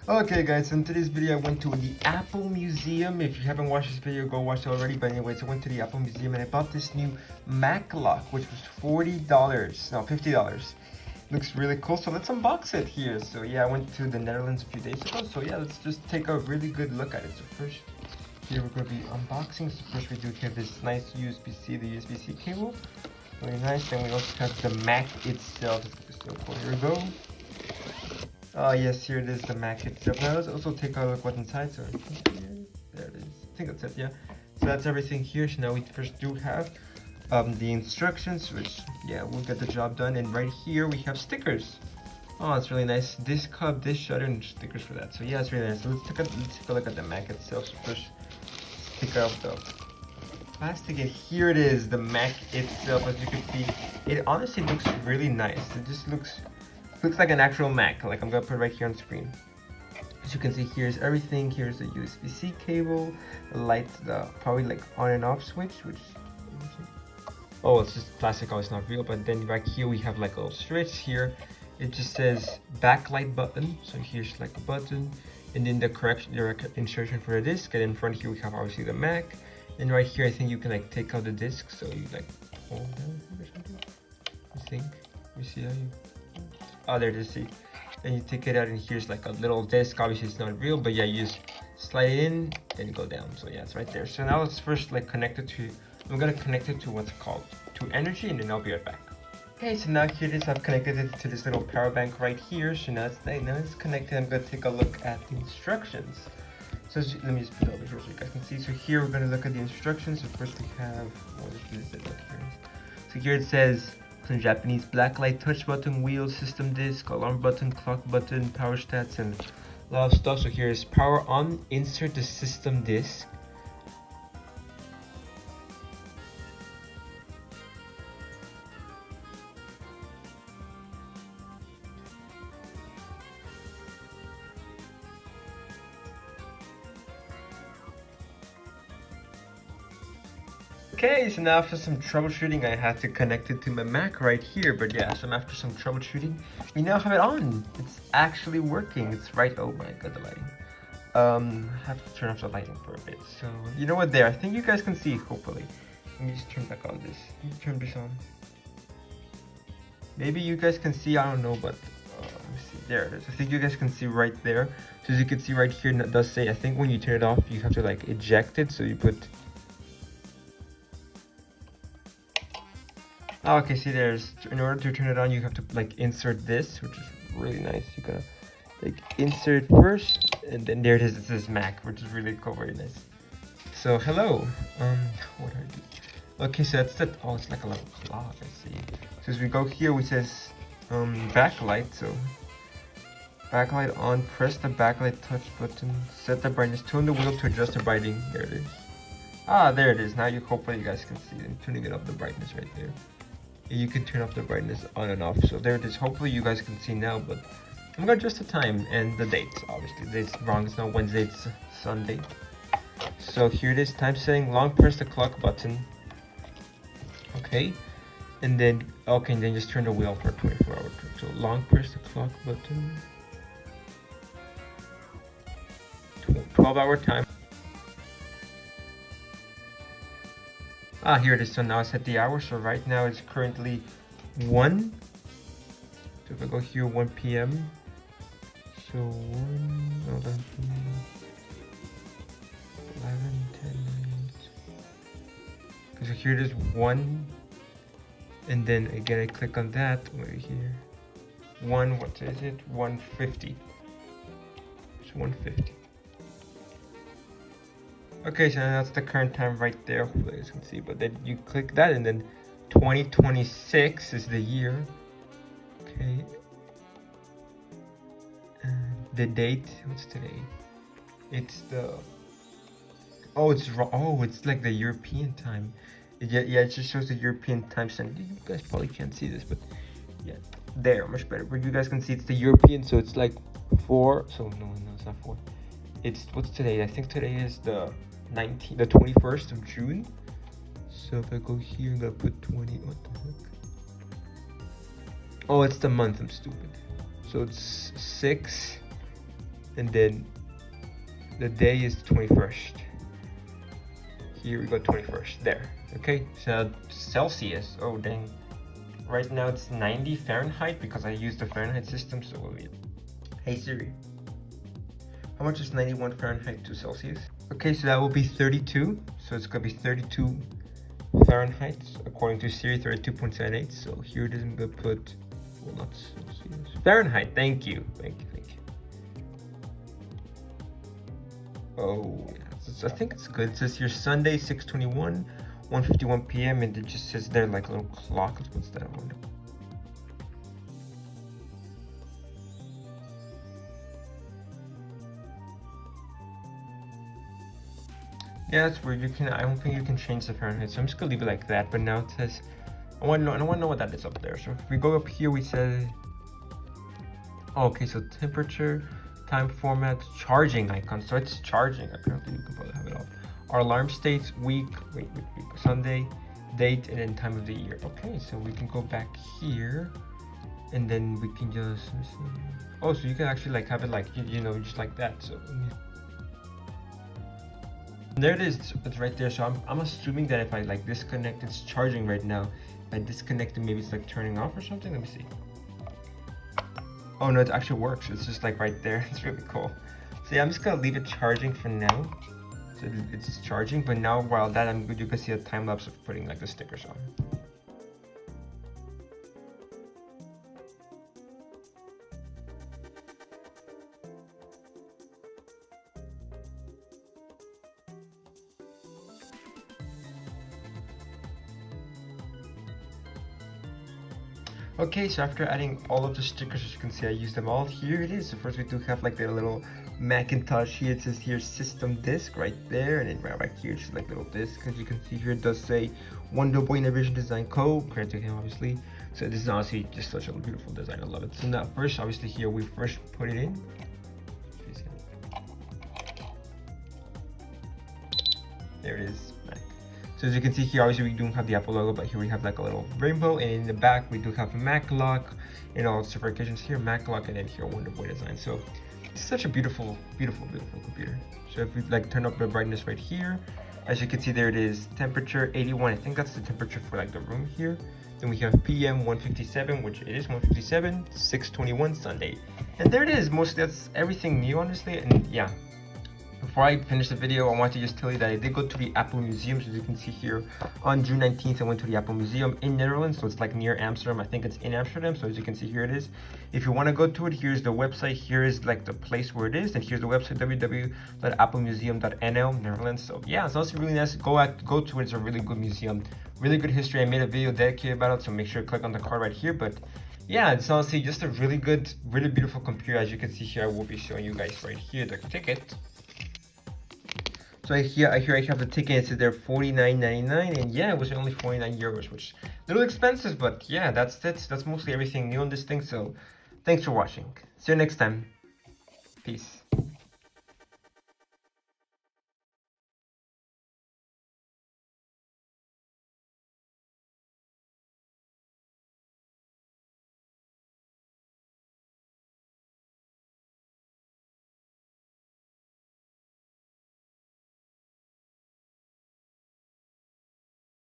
Okay guys, so in today's video I went to the Apple Museum. If you haven't watched this video, go watch it already. But anyways, I went to the Apple Museum and I bought this new Maclock, which was $40, no, $50. Looks really cool, so let's unbox it here. So yeah, I went to the Netherlands a few days ago, so yeah, let's just take a really good look at it. So first, here we're going to be unboxing. So first we do have this nice USB-C, the USB-C cable. Very nice. Then we also have the Mac itself. So cool. Here we go. Oh yes, here it is, the Mac itself. Now let's also take a look what's inside. So there it is. I think that's it, yeah. So that's everything here. So now we first do have the instructions, which yeah, will get the job done. And right here we have stickers. Oh, it's really nice. This cup, this shutter, and stickers for that. So yeah, it's really nice. So let's take a look at the Mac itself. So first, stick out the plastic, and here it is, the Mac itself. As you can see, it honestly looks really nice. It just looks like an actual Mac. Like, I'm gonna put it right here on screen. As you can see, here's everything. Here's the USB-C cable, the lights, the probably like on and off switch, which, oh, it's just plastic, oh, it's not real. But then right here we have like a little switch here. It just says backlight button. So here's like a button, and then the insertion for the disc. And in front here we have obviously the Mac. And right here I think you can like take out the disc, so you like hold down or something. I think you see how you, oh, there it is, see. And you take it out, and here's like a little disc. Obviously it's not real, but yeah, you just slide it in and go down. So yeah, it's right there. So now let's first like connect it to, I'm gonna connect it to what's called to energy, and then I'll be right back. Okay, so now here it is. I've connected it to this little power bank right here. So now it's connected. I'm gonna take a look at the instructions. So let me just put it over here so you guys can see. So here we're gonna look at the instructions. So first we have, what is it? Look here. So here it says in Japanese: blacklight, touch button, wheel, system disk, alarm button, clock button, power stats, and a lot of stuff. So here's power on, insert the system disk. Okay, so now after some troubleshooting, I had to connect it to my Mac right here. But yeah, so after some troubleshooting, we now have it on. It's actually working. It's right, oh my god, the lighting. I have to turn off the lighting for a bit. So, you know what, there, I think you guys can see, hopefully. Let me just turn back on this. Let me turn this on. Maybe you guys can see, I don't know, but let me see, there it is. I think you guys can see right there. So as you can see right here, it does say, I think when you turn it off, you have to like eject it. So you put, oh, okay, see, there's, in order to turn it on, you have to like insert this, which is really nice. You gotta like insert first, and then there it is. It says Mac, which is really cool, very nice. So hello, what do I do? Okay, so that's it. Oh, it's like a little clock. I see. So as we go here, we says backlight. So backlight on. Press the backlight touch button. Set the brightness. Tune the wheel to adjust the brightening. There it is. Ah, there it is. Now you hopefully you guys can see. I'm tuning it up the brightness right there. You can turn off the brightness on and off. So there it is. Hopefully you guys can see now, but I'm gonna adjust the time and the date. Obviously the date's wrong. It's not Wednesday, it's Sunday. So here it is, time setting. Long press the clock button. Okay, and then okay, and then just turn the wheel for 24 hours. So long press the clock button. 12-hour time. Ah, here it is. So now I set the hour. So right now it's currently 1. So if I go here, 1 p.m. So 1, hold on, 11, 10 minutes. So here it is, 1. And then again, I click on that right here. 1, what is it? 150. It's 150. Okay, so that's the current time right there. Hopefully you guys can see. But then you click that, and then 2026 is the year. Okay. And the date, what's today? It's the, oh, it's wrong. Oh, it's like the European time. Yeah, it just shows the European time standard. You guys probably can't see this, but yeah, there, much better. But you guys can see it's the European, so it's like 4. So no, it's not 4. It's, what's today? I think today is the 21st of June. So if I go here, I'm gonna put 20. What the heck? Oh, it's the month. I'm stupid. So it's 6 And then the day is 21st. Here we go, 21st, there. Okay, so Celsius, oh dang. Right now it's 90 Fahrenheit because I use the Fahrenheit system, so we'll be. Hey Siri, how much is 91 Fahrenheit to Celsius? Okay, so that will be 32. So it's gonna be 32 Fahrenheit according to Siri, 32.78. So here it is, I'm gonna put, well, not Celsius, Fahrenheit. Thank you. Oh, yeah, I think it's good. It says here Sunday, 6/21, 1:51 p.m. and it just says there like a little clock. What's that one? Yeah, that's weird. I don't think you can change the Fahrenheit, so I'm just gonna leave it like that. But now it says, I want to know what that is up there. So if we go up here, we said, oh, okay, so temperature, time format, charging icon. So it's charging. Apparently, you can probably have it off. Our alarm states week, Sunday, date, and then time of the year. Okay, so we can go back here, and then we can just, let me see. Oh, so you can actually like have it like you know, just like that. So there it is. It's right there. So I'm assuming that if I like disconnect, it's charging right now. If I disconnect it, maybe it's like turning off or something. Let me see. Oh no, it actually works. It's just like right there. It's really cool. So yeah, I'm just gonna leave it charging for now. So it's charging, but now while that you can see a time lapse of putting like the stickers on. Okay, so after adding all of the stickers, as you can see, I used them all. Here it is. So first we do have like the little Macintosh here. It says here system disk right there, and then right here it's like little disk. As you can see here, it does say Wonder Boy Innovation Design Code, credit to him obviously. So this is honestly just such a beautiful design. I love it. So now first, obviously here we first put it in. There it is. So as you can see here, obviously we don't have the Apple logo, but here we have like a little rainbow, and in the back we do have Maclock and all the certifications here, Maclock, and then here Wonder Boy design. So it's such a beautiful computer. So if we like turn up the brightness right here, as you can see there it is, temperature 81. I think that's the temperature for like the room here. Then we have PM 157, which it is 157, 6/21 Sunday. And there it is. Mostly that's everything new, honestly. And yeah. Before I finish the video, I want to just tell you that I did go to the Apple Museum. So as you can see here, on June 19th, I went to the Apple Museum in Netherlands. So it's like near Amsterdam. I think it's in Amsterdam. So as you can see here it is. If you want to go to it, here's the website. Here is like the place where it is. And here's the website, www.applemuseum.nl, Netherlands. So yeah, it's also really nice. Go to it. It's a really good museum. Really good history. I made a video dedicated about it. So make sure to click on the card right here. But yeah, it's honestly just a really good, really beautiful computer. As you can see here, I will be showing you guys right here the ticket. So here I have the ticket. It says there $49.99, and yeah, it was only 49 euros, which is a little expensive, but yeah, that's mostly everything new on this thing. So thanks for watching. See you next time. Peace.